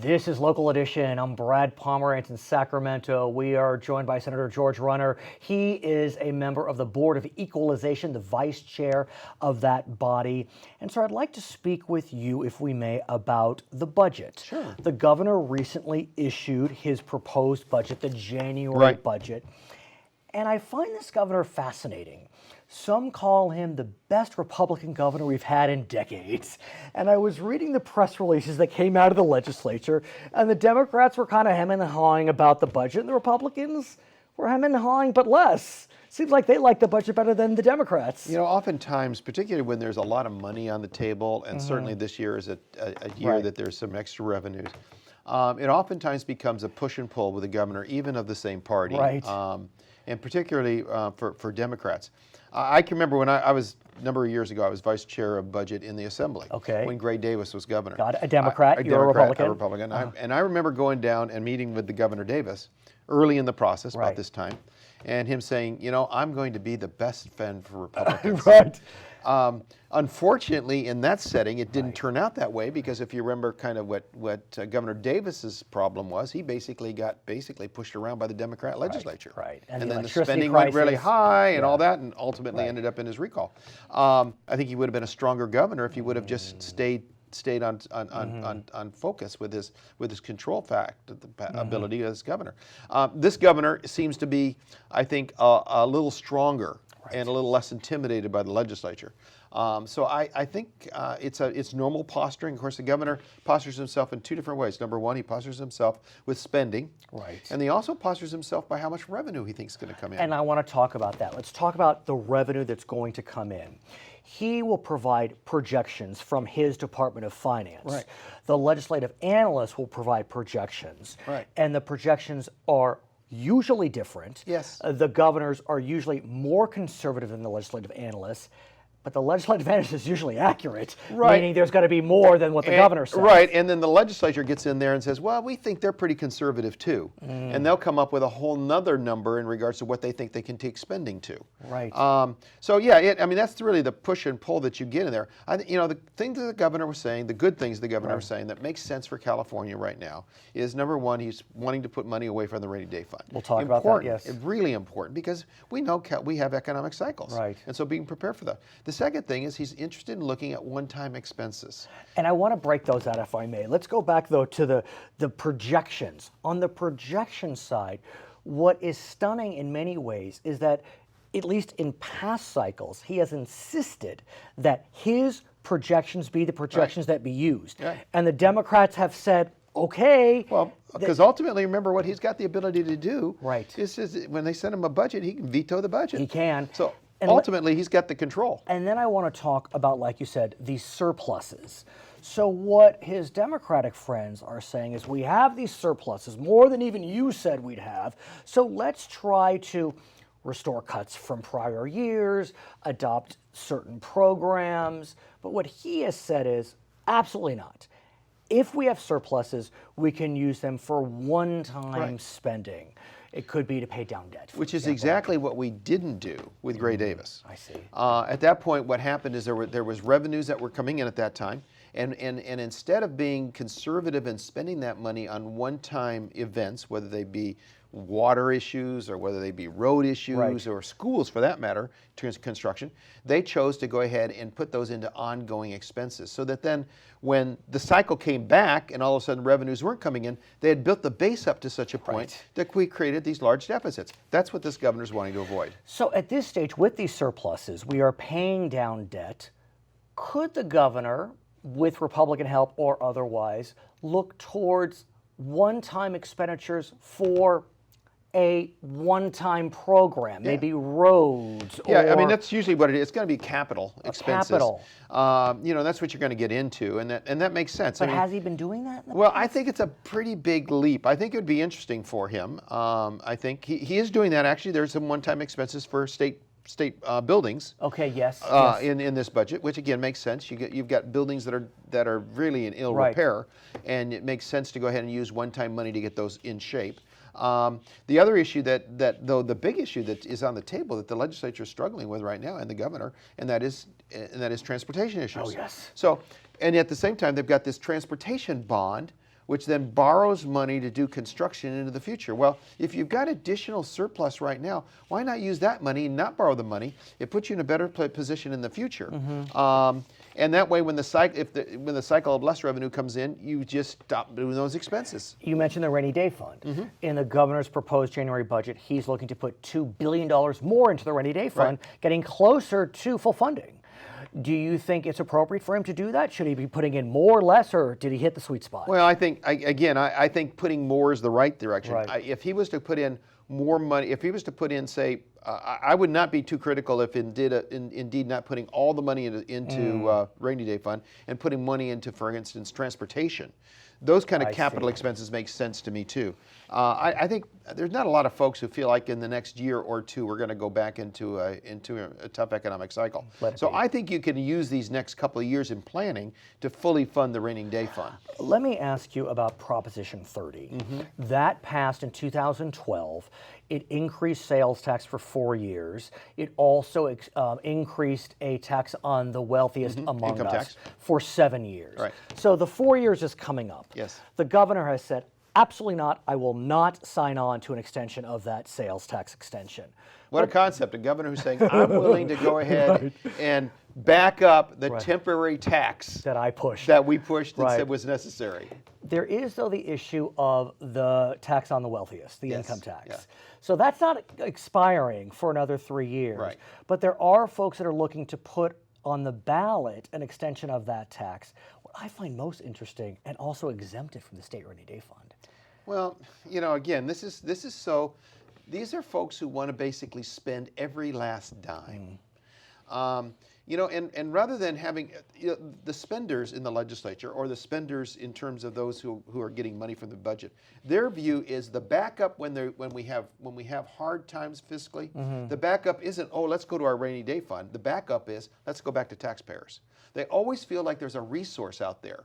This is Local Edition. I'm Brad Pomerance in Sacramento. We are joined by Senator George Runner. He is a member of the Board of Equalization, the vice chair of that body. And so I'd like to speak with you, if we may, about the budget. Sure. The governor recently issued his proposed budget, the January budget. And I find this governor fascinating. Some call him the best Republican governor we've had in decades. And I was reading the press releases that came out of the legislature, and the Democrats were kind of hemming and hawing about the budget, and the Republicans were hemming and hawing, but less. Seems like they like the budget better than the Democrats. You know, oftentimes, particularly when there's a lot of money on the table, and certainly this year is a year that there's some extra revenues, it oftentimes becomes a push and pull with the governor, even of the same party. And particularly for Democrats. I can remember when I was, a number of years ago, I was vice chair of budget in the Assembly. When Gray Davis was governor. Got it. A Democrat, you're a Republican. A Republican. And I remember going down and meeting with the Governor Davis early in the process, about this time, and him saying, you know, I'm going to be the best friend for Republicans. Unfortunately, in that setting, it didn't turn out that way, because if you remember kind of what Governor Davis's problem was, he basically got pushed around by the Democrat legislature. And then the spending went really high and all that, and ultimately ended up in his recall. I think he would have been a stronger governor if he would have just stayed on focus with his control ability as governor. This governor seems to be, I think, a little stronger and a little less intimidated by the legislature. So I think it's normal posturing. Of course, the governor postures himself in two different ways. Number one, he postures himself with spending. And he also postures himself by how much revenue he thinks is going to come in. And I want to talk about that. Let's talk about the revenue that's going to come in. He will provide projections from his Department of Finance. The legislative analysts will provide projections. And the projections are usually different. The governors are usually more conservative than the legislative analysts, but the legislative analyst is usually accurate, meaning there's got to be more than what the governor says. And then the legislature gets in there and says, well, we think they're pretty conservative too. And they'll come up with a whole nother number in regards to what they think they can take spending to. So yeah, I mean, that's really the push and pull that you get in there. You know, the thing that the governor was saying, the good things the governor was saying that makes sense for California right now is, number one, he's wanting to put money away from the rainy day fund. We'll talk about that, yes. Really important, because we know we have economic cycles. And so being prepared for that. The second thing is he's interested in looking at one-time expenses. And I want to break those out, if I may. Let's go back, though, to the projections. On the projection side, what is stunning in many ways is that, at least in past cycles, he has insisted that his projections be the projections that be used. And the Democrats have said, okay. Well, because ultimately, remember what he's got the ability to do. Is when they send him a budget, he can veto the budget. He can. So ultimately, he's got the control. And then I want to talk about, like you said, these surpluses. So what his Democratic friends are saying is, we have these surpluses, more than even you said we'd have, so let's try to restore cuts from prior years, adopt certain programs. But what he has said is, absolutely not. If we have surpluses, we can use them for one-time spending. It could be to pay down debt. Which is exactly what we didn't do with Gray Davis. I see. At that point, what happened is there was revenues that were coming in at that time, and instead of being conservative and spending that money on one-time events, whether they be water issues or whether they be road issues or schools for that matter, construction, they chose to go ahead and put those into ongoing expenses, so that then when the cycle came back and all of a sudden revenues weren't coming in, they had built the base up to such a point that we created these large deficits. That's what this governor's wanting to avoid. So at this stage, with these surpluses, we are paying down debt. Could the governor, with Republican help or otherwise, look towards one-time expenditures for a one-time program, maybe roads? I mean, that's usually what it is. It's going to be capital expenses. You know, that's what you're going to get into, and that makes sense. But has he been doing that? Well, I think it's a pretty big leap. I think it would be interesting for him. I think he is doing that. Actually, there's some one-time expenses for state buildings. In this budget, which again makes sense. You've got buildings that are really in ill repair, and it makes sense to go ahead and use one-time money to get those in shape. The other issue though the big issue that is on the table that the legislature is struggling with right now, and the governor, and that is transportation issues. So, and at the same time, they've got this transportation bond, which then borrows money to do construction into the future. Well, if you've got additional surplus right now, why not use that money and not borrow the money? It puts you in a better position in the future. And that way, when the cycle of less revenue comes in, you just stop doing those expenses. You mentioned the rainy day fund. In the governor's proposed January budget, he's looking to put $2 billion more into the rainy day fund, getting closer to full funding. Do you think it's appropriate for him to do that? Should he be putting in more or less, or did he hit the sweet spot? Well, I think, I think putting more is the right direction. If he was to put in more money, if he was to put in, say, I would not be too critical if indeed not putting all the money into rainy day fund and putting money into, for instance, transportation. Those kind of capital expenses make sense to me too. I think there's not a lot of folks who feel like in the next year or two we're going to go back into a tough economic cycle. So I think you can use these next couple of years in planning to fully fund the rainy day fund. Let me ask you about Proposition 30. That passed in 2012. It increased sales tax for 4 years. It also increased a tax on the wealthiest among Income us tax. for 7 years. So the 4 years is coming up. Yes. The governor has said, absolutely not. I will not sign on to an extension of that sales tax extension. What a concept. A governor who's saying, I'm willing to go ahead and back up the temporary tax that I pushed. That we pushed and said was necessary. There is, though, the issue of the tax on the wealthiest, the income tax. So that's not expiring for another 3 years. But there are folks that are looking to put on the ballot an extension of that tax. What I find most interesting, and also exempted from the state rainy day fund. Well, you know, again, this is so. These are folks who want to basically spend every last dime. You know, and rather than having the spenders in the legislature or the spenders in terms of those who are getting money from the budget, their view is the backup when we have hard times fiscally. The backup isn't, oh, let's go to our rainy day fund. The backup is, let's go back to taxpayers. They always feel like there's a resource out there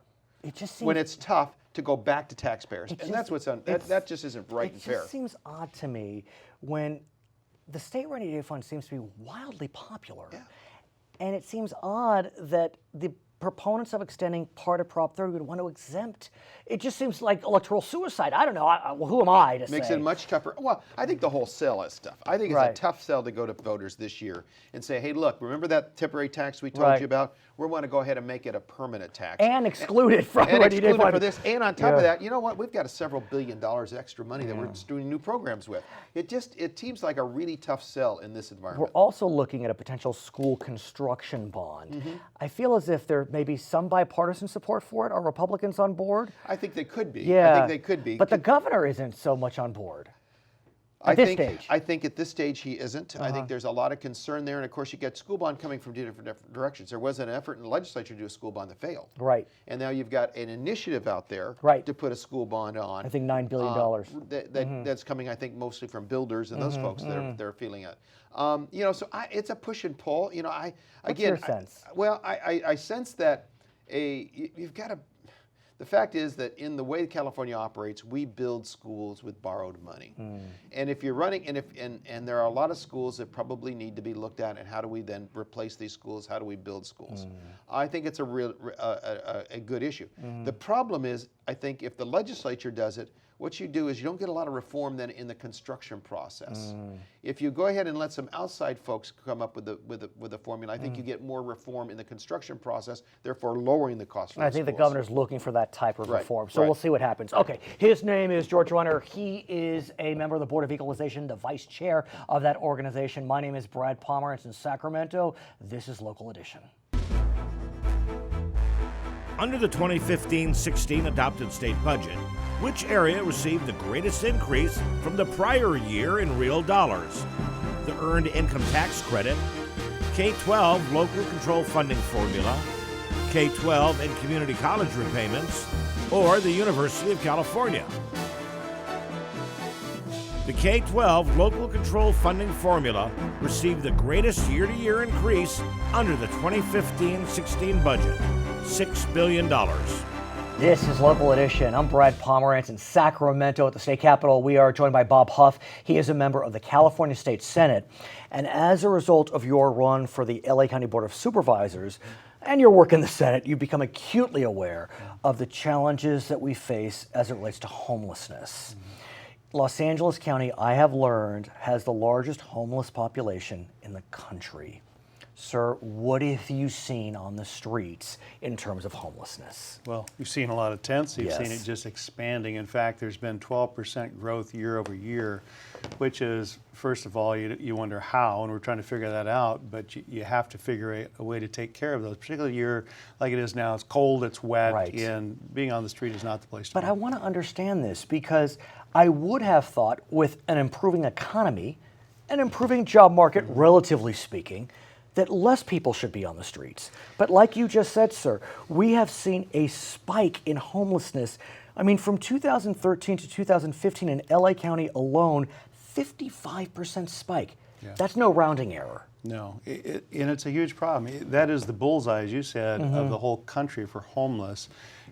when it's tough to go back to taxpayers, and that's what's that just isn't right and fair. It just seems odd to me when the state rainy day fund seems to be wildly popular. And it seems odd that the proponents of extending part of Prop 30 would want to exempt. It just seems like electoral suicide. I don't know. Who am I to say? Makes it much tougher. Well, I think the whole sell is tough. I think it's a tough sell to go to voters this year and say, hey, look, remember that temporary tax we told you about? We want to go ahead and make it a permanent tax. And exclude it from rainy day fund. For this. And on top of that, you know what? We've got several $1 billion extra money that we're just doing new programs with. It seems like a really tough sell in this environment. We're also looking at a potential school construction bond. I feel as if there may be some bipartisan support for it. Are Republicans on board? I think they could be. Yeah. I think they could be. But the governor isn't so much on board. I think at this stage he isn't. I think there's a lot of concern there, and of course you get school bond coming from two different directions. There was an effort in the legislature to do a school bond that failed. And now you've got an initiative out there to put a school bond on. I think $9 billion. That's coming, I think, mostly from builders and those folks that are feeling it. You know, so it's a push and pull. You know, What's your sense? I sense that you've got to. The fact is that in the way California operates, we build schools with borrowed money. And if you're running, and there are a lot of schools that probably need to be looked at, and how do we then replace these schools? How do we build schools? I think it's a good issue. The problem is, I think if the legislature does it, what you do is you don't get a lot of reform then in the construction process. If you go ahead and let some outside folks come up with the formula, I think you get more reform in the construction process, therefore lowering the cost for I think the governor's looking for that type of reform. So we'll see what happens. Okay, his name is George Runner. He is a member of the Board of Equalization, the vice chair of that organization. My name is Brad Pomerance in Sacramento. This is Local Edition. Under the 2015-16 adopted state budget, which area received the greatest increase from the prior year in real dollars? The Earned Income Tax Credit, K-12 Local Control Funding Formula, K-12 and community college repayments, or the University of California? The K-12 Local Control Funding Formula received the greatest year-to-year increase under the 2015-16 budget, $6 billion. This is Local Edition. I'm Brad Pomerance in Sacramento at the state capitol. We are joined by Bob Huff. He is a member of the California State Senate. And as a result of your run for the LA County Board of Supervisors, and your work in the Senate, you become acutely aware of the challenges that we face as it relates to homelessness. Los Angeles County, I have learned, has the largest homeless population in the country. Sir, what have you seen on the streets in terms of homelessness? Well, you've seen a lot of tents. You've Yes. seen it just expanding. In fact, there's been 12% growth year over year, which is, first of all, you wonder how, and we're trying to figure that out, but you have to figure a way to take care of those, particularly a year like it is now. It's cold, it's wet, Right. and being on the street is not the place to But be. I want to understand this because I would have thought with an improving economy, an improving job market, relatively speaking, that less people should be on the streets. But like you just said, sir, we have seen a spike in homelessness. I mean, from 2013 to 2015 in LA County alone, 55% spike. Yeah. That's no rounding error. No, and it's a huge problem. That is the bullseye, as you said, of the whole country for homeless.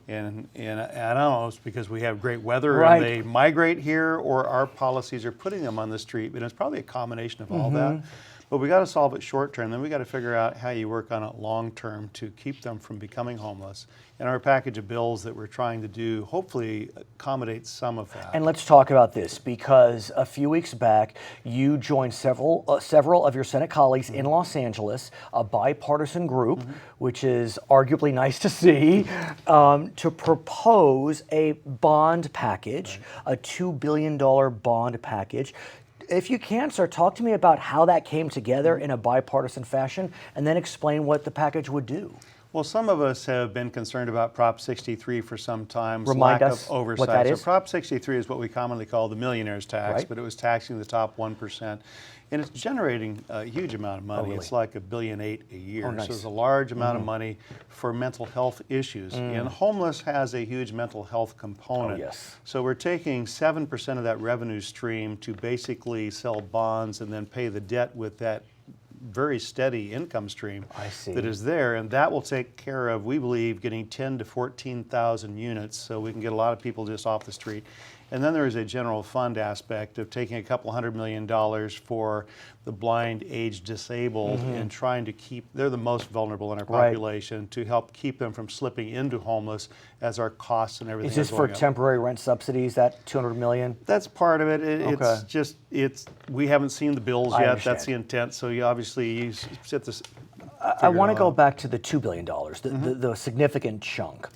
And I don't know, it's because we have great weather Right. and they migrate here, or our policies are putting them on the street. But it's probably a combination of all that. But we got to solve it short term. Then we got to figure out how you work on it long term to keep them from becoming homeless. And our package of bills that we're trying to do hopefully accommodates some of that. And let's talk about this because a few weeks back, you joined several of your Senate colleagues in Los Angeles, a bipartisan group, which is arguably nice to see, to propose a bond package, a $2 billion bond package. If you can, sir, talk to me about how that came together in a bipartisan fashion, and then explain what the package would do. Well, some of us have been concerned about Prop 63 for some time. Remind lack us of oversight. what that is. So Prop 63 is what we commonly call the millionaire's tax, Right. but it was taxing the top 1%. And it's generating a huge amount of money. Oh, really? It's like $1.8 billion a year. Oh, nice. So it's a large amount of money for mental health issues. And homeless has a huge mental health component. Oh, yes. So we're taking 7% of that revenue stream to basically sell bonds and then pay the debt with that very steady income stream I see. that is there, and that will take care of, we believe, getting 10 to 14,000 units, so we can get a lot of people just off the street. And then there is a general fund aspect of taking a couple $100 million for the blind, aged, disabled, and trying to keep, they're the most vulnerable in our Right. population, to help keep them from slipping into homeless as our costs and everything Is this are for going up. temporary rent subsidies, that $200 million? That's part of it. It's Okay. just, we haven't seen the bills I yet. understand. That's the intent. So you obviously sit this. I want to go back to the $2 billion, the significant chunk.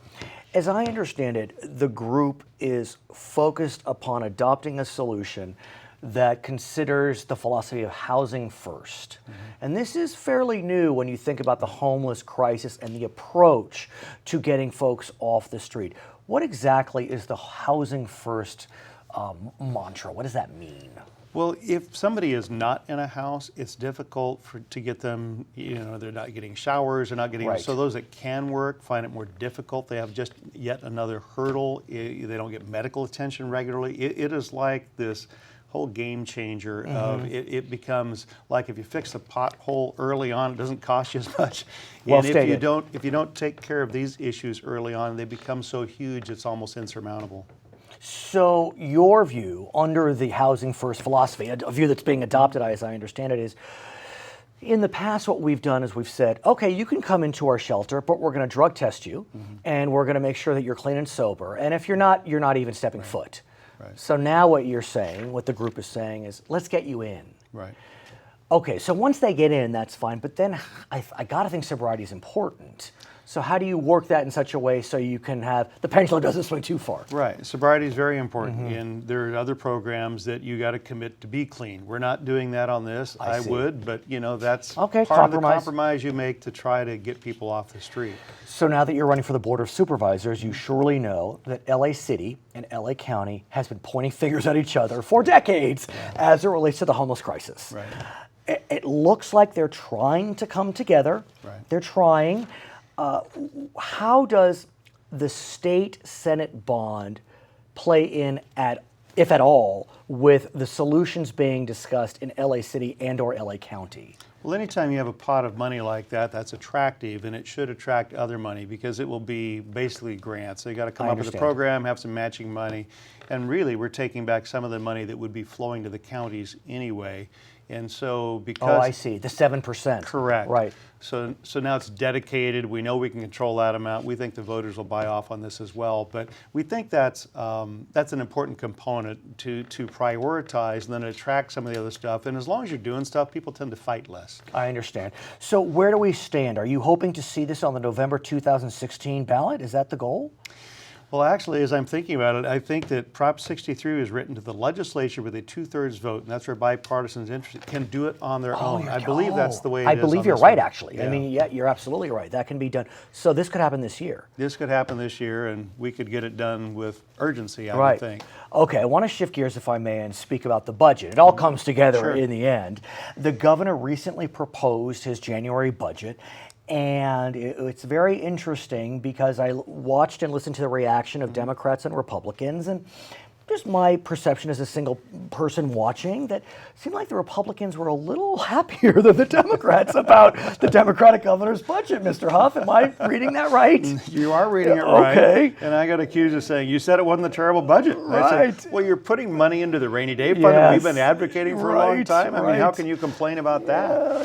As I understand it, the group is focused upon adopting a solution that considers the philosophy of housing first. And this is fairly new when you think about the homeless crisis and the approach to getting folks off the street. What exactly is the housing first mantra? What does that mean? Well, if somebody is not in a house, it's difficult to get them, they're not getting showers, they're not getting, Right. so those that can work find it more difficult. They have just yet another hurdle. They don't get medical attention regularly. It is like this whole game changer of it becomes like if you fix a pothole early on, it doesn't cost you as much. Well and stated. if you don't take care of these issues early on, they become so huge it's almost insurmountable. So your view under the housing first philosophy, a view that's being adopted as I understand it, is in the past what we've done is we've said, okay, you can come into our shelter, but we're going to drug test you and we're going to make sure that you're clean and sober. And if you're not even stepping foot. Right. So now what you're saying, what the group is saying is, let's get you in. Right. Okay, so once they get in, that's fine. But then I got to think sobriety is important. So how do you work that in such a way so you can have, the pendulum doesn't swing too far? Right. Sobriety is very important, and there are other programs that you got to commit to be clean. We're not doing that on this. I see. would, but that's Okay, part of the compromise. compromise you make to try to get people off the street. So now that you're running for the Board of Supervisors, you surely know that LA City and LA County has been pointing fingers at each other for decades as it relates to the homeless crisis. Right. It looks like they're trying to come together. Right. They're trying. How does the state Senate bond play in, if at all, with the solutions being discussed in LA City and or LA County? Well, anytime you have a pot of money like that, that's attractive, and it should attract other money because it will be basically grants. So you got to come I up with a understand. program, have some matching money, and really we're taking back some of the money that would be flowing to the counties anyway. And so because... Oh, I see, the 7%. Correct. Right. So now it's dedicated. We know we can control that amount. We think the voters will buy off on this as well. But we think that's an important component to prioritize and then attract some of the other stuff. And as long as you're doing stuff, people tend to fight less. I understand. So where do we stand? Are you hoping to see this on the November 2016 ballot? Is that the goal? Well, actually, as I'm thinking about it, I think that Prop 63 was written to the legislature with a 2/3 vote, and that's where bipartisans can do it on their own. I believe that's the way it is. I believe you're right, actually. Yeah. I mean, yeah, you're absolutely right. That can be done. So this could happen this year. This could happen this year, and we could get it done with urgency, I would think. Okay, I want to shift gears, if I may, and speak about the budget. It all comes together in the end. The governor recently proposed his January budget, and it's very interesting because I watched and listened to the reaction of Democrats and Republicans, and just my perception as a single person watching, that it seemed like the Republicans were a little happier than the Democrats about the Democratic governor's budget, Mr. Huff. Am I reading that right? You are reading it right. Okay. And I got accused of saying, you said it wasn't a terrible budget. Right. I said, well, you're putting money into the rainy day fund that we've been advocating for a long time. I mean, how can you complain about that?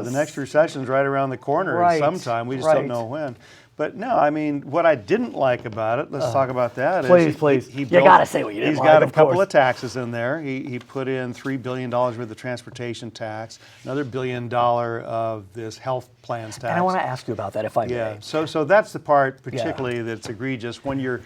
The next recession's right around the corner sometime. We just don't know when. But no, I mean, what I didn't like about it, let's talk about that. Please. You got to say what you didn't like. He's got a couple of taxes in there. He put in $3 billion worth of transportation tax, another $1 billion of this health plans tax. And I want to ask you about that, if I may. Yeah, so that's the part particularly that's egregious. When your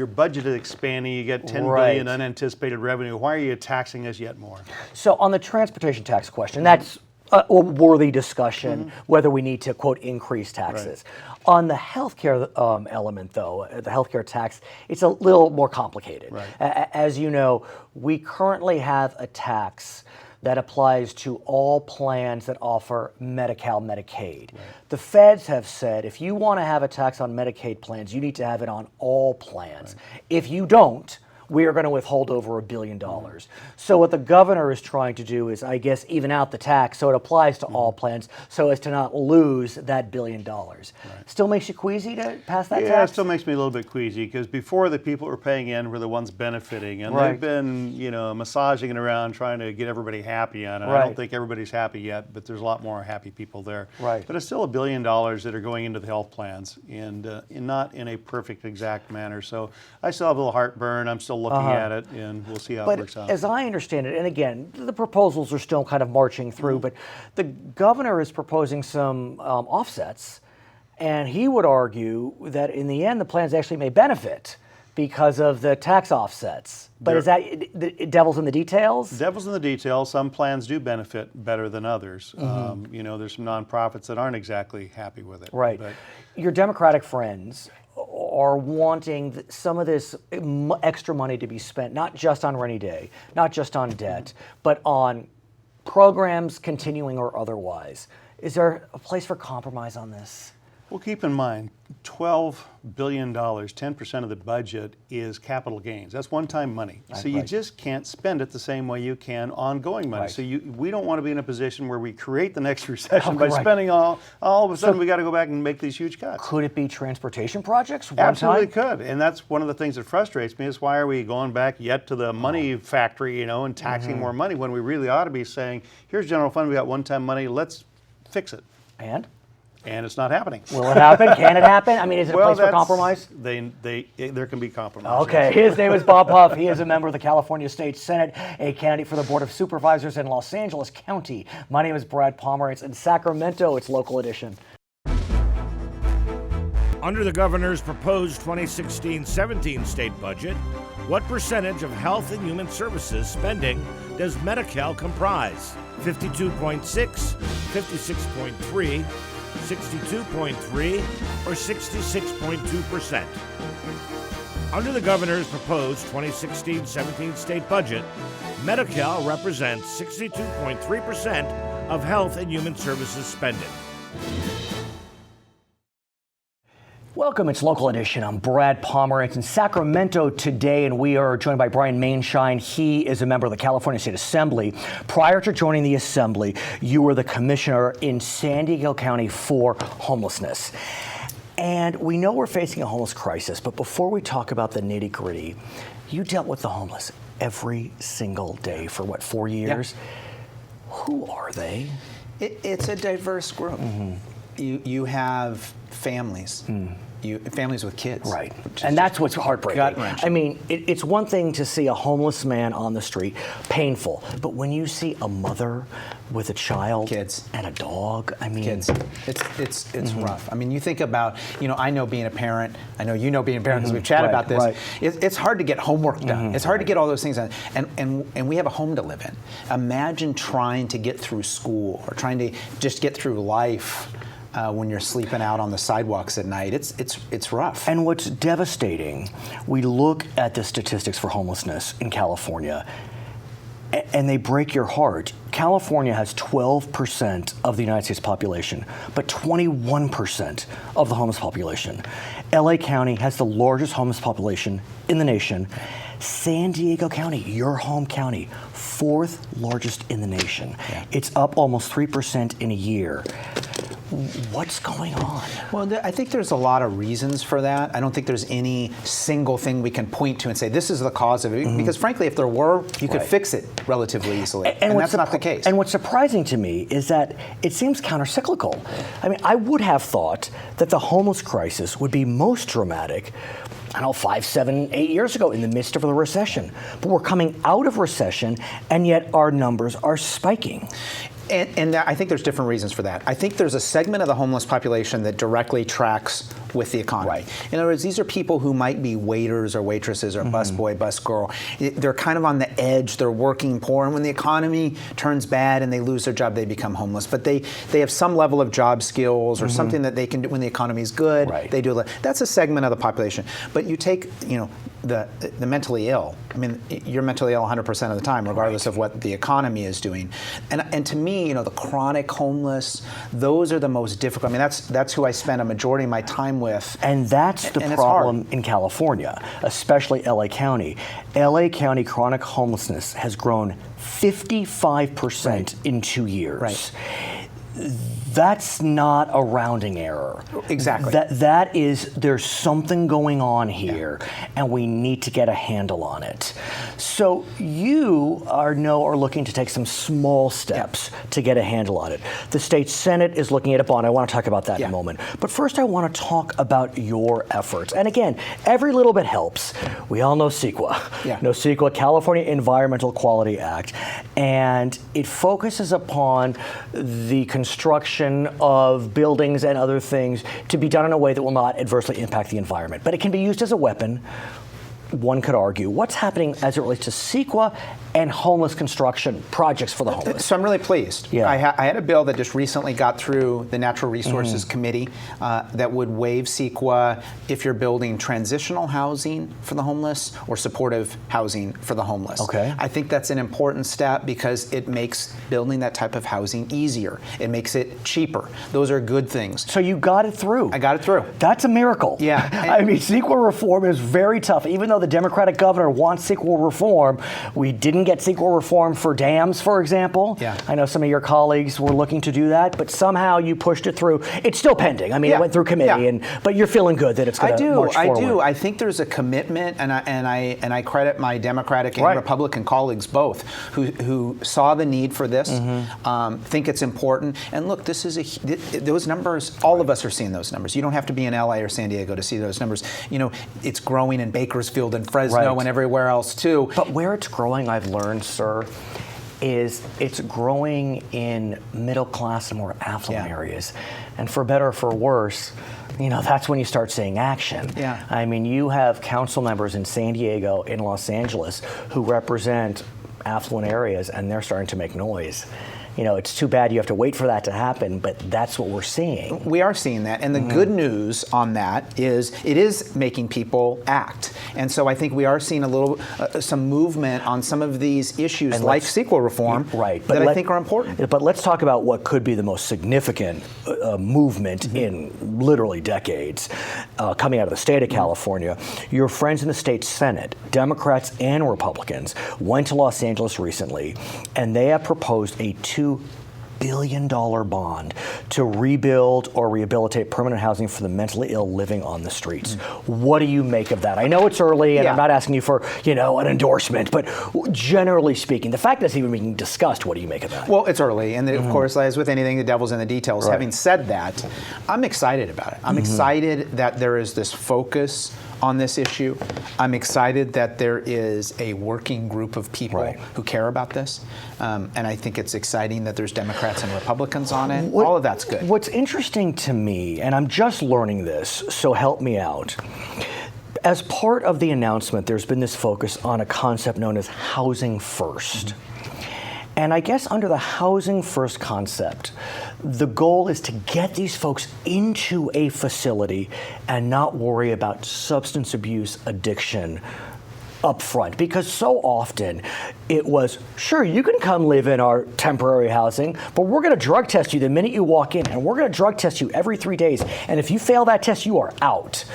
budget is expanding, you get $10 billion unanticipated revenue. Why are you taxing us yet more? So on the transportation tax question, that's a worthy discussion, whether we need to, quote, increase taxes. On the healthcare element, though, the healthcare tax, it's a little more complicated. As you know, we currently have a tax that applies to all plans that offer Medi-Cal, Medicaid. The feds have said if you want to have a tax on Medicaid plans, you need to have it on all plans. If you don't, we are going to withhold over $1 billion. So what the governor is trying to do is, I guess, even out the tax so it applies to all plans so as to not lose that $1 billion. Still makes you queasy to pass that tax? Yeah, it still makes me a little bit queasy because before the people who were paying in were the ones benefiting, and they've been, massaging it around trying to get everybody happy on it. I don't think everybody's happy yet, but there's a lot more happy people there. But it's still $1 billion that are going into the health plans, and not in a perfect exact manner. So I still have a little heartburn. I'm still looking at it, and we'll see how it works out. As I understand it, and again, the proposals are still kind of marching through, but the governor is proposing some offsets, and he would argue that in the end, the plans actually may benefit because of the tax offsets. But is that devil's in the details? Devil's in the details. Some plans do benefit better than others. There's some nonprofits that aren't exactly happy with it. Right. But your Democratic friends are wanting some of this extra money to be spent, not just on rainy day, not just on debt, but on programs continuing or otherwise. Is there a place for compromise on this? Well, keep in mind, $12 billion, 10% of the budget is capital gains. That's one-time money. So you just can't spend it the same way you can ongoing money. So we don't want to be in a position where we create the next recession by spending all of a sudden we got to go back and make these huge cuts. Could it be transportation projects? Absolutely could. And that's one of the things that frustrates me is why are we going back yet to the money factory, and taxing more money when we really ought to be saying, here's general fund, we got one-time money, let's fix it. And it's not happening. Will it happen? Can it happen? I mean, is it a place for compromise? There can be compromise. Okay, his name is Bob Huff. He is a member of the California State Senate, a candidate for the Board of Supervisors in Los Angeles County. My name is Brad Pomerance. In Sacramento, it's Local Edition. Under the governor's proposed 2016-17 state budget, what percentage of health and human services spending does Medi-Cal comprise? 52.6, 56.3, 62.3, or 66.2%. Under the governor's proposed 2016-17 state budget, Medi-Cal represents 62.3% of health and human services spending. Welcome, it's Local Edition. I'm Brad Pomerance in Sacramento today, and we are joined by Brian Maienschein. He is a member of the California State Assembly. Prior to joining the Assembly, you were the commissioner in San Diego County for homelessness. And we know we're facing a homeless crisis, but before we talk about the nitty-gritty, you dealt with the homeless every single day for, 4 years? Who are they? It's a diverse group. You have families. Families with kids. Right. And that's what's heartbreaking. Gut-wrenching. I mean, it's one thing to see a homeless man on the street, painful. But when you see a mother with a child kids. And a dog, I mean... Kids. It's rough. I mean, you think about, I know being a parent, I know you know being a parent because we've chatted about this. Right. It's hard to get homework done. It's hard to get all those things done. And we have a home to live in. Imagine trying to get through school or trying to just get through life when you're sleeping out on the sidewalks at night. It's rough. And what's devastating, we look at the statistics for homelessness in California, and they break your heart. California has 12% of the United States population, but 21% of the homeless population. LA County has the largest homeless population in the nation. San Diego County, your home county, 4th largest in the nation. Yeah. It's up almost 3% in a year. What's going on? Well, I think there's a lot of reasons for that. I don't think there's any single thing we can point to and say this is the cause of it. Because frankly, if there were, you could fix it relatively easily. And that's not the case. And what's surprising to me is that it seems countercyclical. I mean, I would have thought that the homeless crisis would be most dramatic, 5, 7, 8 years ago in the midst of the recession. But we're coming out of recession, and yet our numbers are spiking. And I think there's different reasons for that. I think there's a segment of the homeless population that directly tracks with the economy. Right. In other words, these are people who might be waiters or waitresses or busboy, busgirl. They're kind of on the edge. They're working poor. And when the economy turns bad and they lose their job, they become homeless. But they have some level of job skills or something that they can do when the economy is good. Right. They do. That's a segment of the population. But you take, the mentally ill. I mean, you're mentally ill 100% of the time, regardless of what the economy is doing. And to me, the chronic homeless, those are the most difficult. I mean, that's who I spend a majority of my time with. And that's the problem in California, especially LA County. LA County chronic homelessness has grown 55% in 2 years. Right. That's not a rounding error. Exactly. That is, there's something going on here, and we need to get a handle on it. So you are looking to take some small steps to get a handle on it. The state Senate is looking at a bond. I want to talk about that in a moment. But first, I want to talk about your efforts. And again, every little bit helps. We all know CEQA. CEQA, California Environmental Quality Act, and it focuses upon the construction of buildings and other things to be done in a way that will not adversely impact the environment. But it can be used as a weapon, one could argue. What's happening as it relates to CEQA and homeless construction projects for the homeless? So I'm really pleased. Yeah. I had a bill that just recently got through the Natural Resources Committee that would waive CEQA if you're building transitional housing for the homeless or supportive housing for the homeless. Okay. I think that's an important step because it makes building that type of housing easier. It makes it cheaper. Those are good things. So you got it through. I got it through. That's a miracle. Yeah. I mean, CEQA reform is very tough. Even though the Democratic governor wants CEQA reform, we didn't get CEQA reform for dams, for example. Yeah. I know some of your colleagues were looking to do that, but somehow you pushed it through. It's still pending. I mean, it went through committee, but you're feeling good that it's going to march forward. I do. I think there's a commitment, and I credit my Democratic and Republican colleagues both, who saw the need for this, think it's important. And look, this is those numbers. All of us are seeing those numbers. You don't have to be in LA or San Diego to see those numbers. It's growing in Bakersfield and Fresno and everywhere else too. But where it's growing, I've learned, sir, is it's growing in middle class and more affluent areas. And for better or for worse, that's when you start seeing action. Yeah. I mean, you have council members in San Diego, in Los Angeles, who represent affluent areas, and they're starting to make noise. It's too bad you have to wait for that to happen, but that's what we're seeing. We are seeing that, and the good news on that is it is making people act. And so I think we are seeing a little, some movement on some of these issues like CEQA reform that I think are important. But let's talk about what could be the most significant movement in literally decades coming out of the state of California. Your friends in the state Senate, Democrats and Republicans, went to Los Angeles recently, and they have proposed a $2 billion bond to rebuild or rehabilitate permanent housing for the mentally ill living on the streets. What do you make of that? I know it's early, and I'm not asking you for, an endorsement, but generally speaking, the fact that it's even being discussed, what do you make of that? Well, it's early, and of course, as with anything, the devil's in the details. Having said that, I'm excited about it. I'm excited that there is this focus on this issue. I'm excited that there is a working group of people who care about this, and I think it's exciting that there's Democrats and Republicans on it. All of that's good. What's interesting to me, and I'm just learning this, so help me out, as part of the announcement, there's been this focus on a concept known as housing first. And I guess under the housing first concept, the goal is to get these folks into a facility and not worry about substance abuse, addiction up front. Because so often it was, sure, you can come live in our temporary housing, but we're going to drug test you the minute you walk in, and we're going to drug test you every 3 days. And if you fail that test, you are out.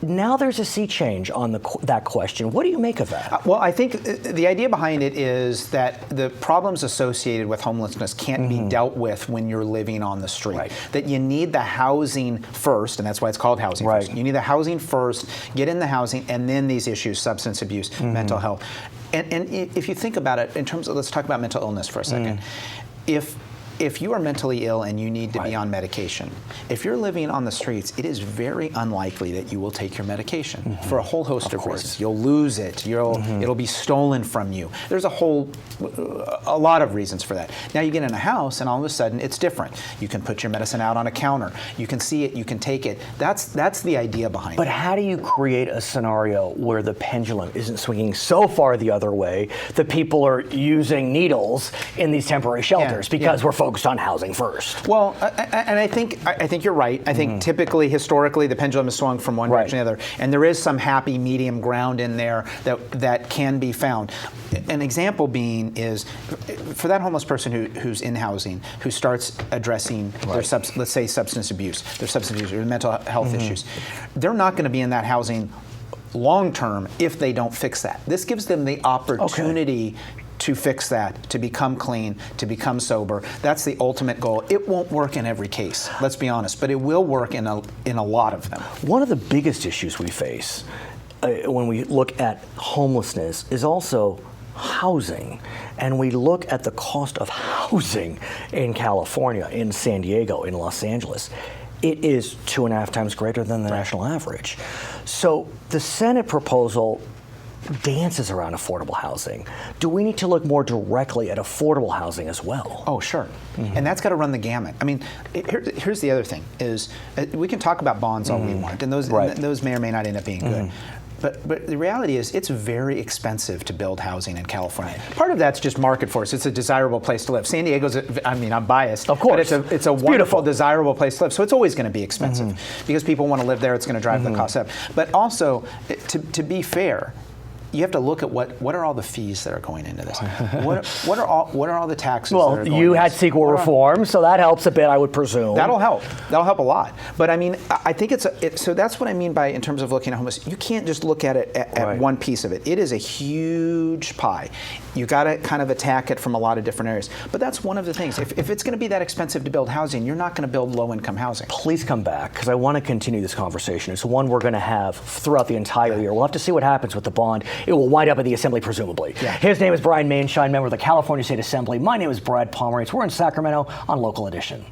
Now there's a sea change on that question. What do you make of that? Well, I think the idea behind it is that the problems associated with homelessness can't be dealt with when you're living on the street. That you need the housing first, and that's why it's called housing first. You need the housing first, get in the housing, and then these issues, substance abuse, mental health. And if you think about it, in terms of, let's talk about mental illness for a second. If you are mentally ill and you need to be on medication, if you're living on the streets, it is very unlikely that you will take your medication for a whole host of reasons. You'll lose it. It'll be stolen from you. There's a lot of reasons for that. Now you get in a house and all of a sudden it's different. You can put your medicine out on a counter. You can see it. You can take it. That's the idea behind it. But how do you create a scenario where the pendulum isn't swinging so far the other way that people are using needles in these temporary shelters because we're focused on housing first? Well, and I think you're right. I think typically, historically, the pendulum has swung from one direction to the other, and there is some happy medium ground in there that can be found. An example being is for that homeless person who's in housing, who starts addressing their let's say substance abuse, or mental health issues. They're not going to be in that housing long term if they don't fix that. This gives them the opportunity to fix that, to become clean, to become sober. That's the ultimate goal. It won't work in every case, let's be honest, but it will work in a lot of them. One of the biggest issues we face when we look at homelessness is also housing. And we look at the cost of housing in California, in San Diego, in Los Angeles. It is 2.5 times greater than the national average. So the Senate proposal dances around affordable housing. Do we need to look more directly at affordable housing as well? Oh, sure. And that's got to run the gamut. I mean, here's the other thing, is we can talk about bonds all we want, and those may or may not end up being good. But the reality is it's very expensive to build housing in California. Part of that's just market force. It's a desirable place to live. San Diego's, I'm biased. Of course. But it's a wonderful, desirable place to live. So it's always going to be expensive because people want to live there. It's going to drive the cost up. But also, to be fair, you have to look at what are all the fees that are going into this. What are all the taxes? Well, that are going you into had this? CEQA reform, so that helps a bit, I would presume. That'll help. That'll help a lot. But I mean, I think so that's what I mean by in terms of looking at homeless. You can't just look at it at one piece of it. It is a huge pie. You got to kind of attack it from a lot of different areas. But that's one of the things. If it's going to be that expensive to build housing, you're not going to build low-income housing. Please come back, because I want to continue this conversation. It's one we're going to have throughout the entire year. We'll have to see what happens with the bond. It will wind up at the Assembly, presumably. His name is Brian Maienschein, member of the California State Assembly. My name is Brad Pomerance. We're in Sacramento on Local Edition.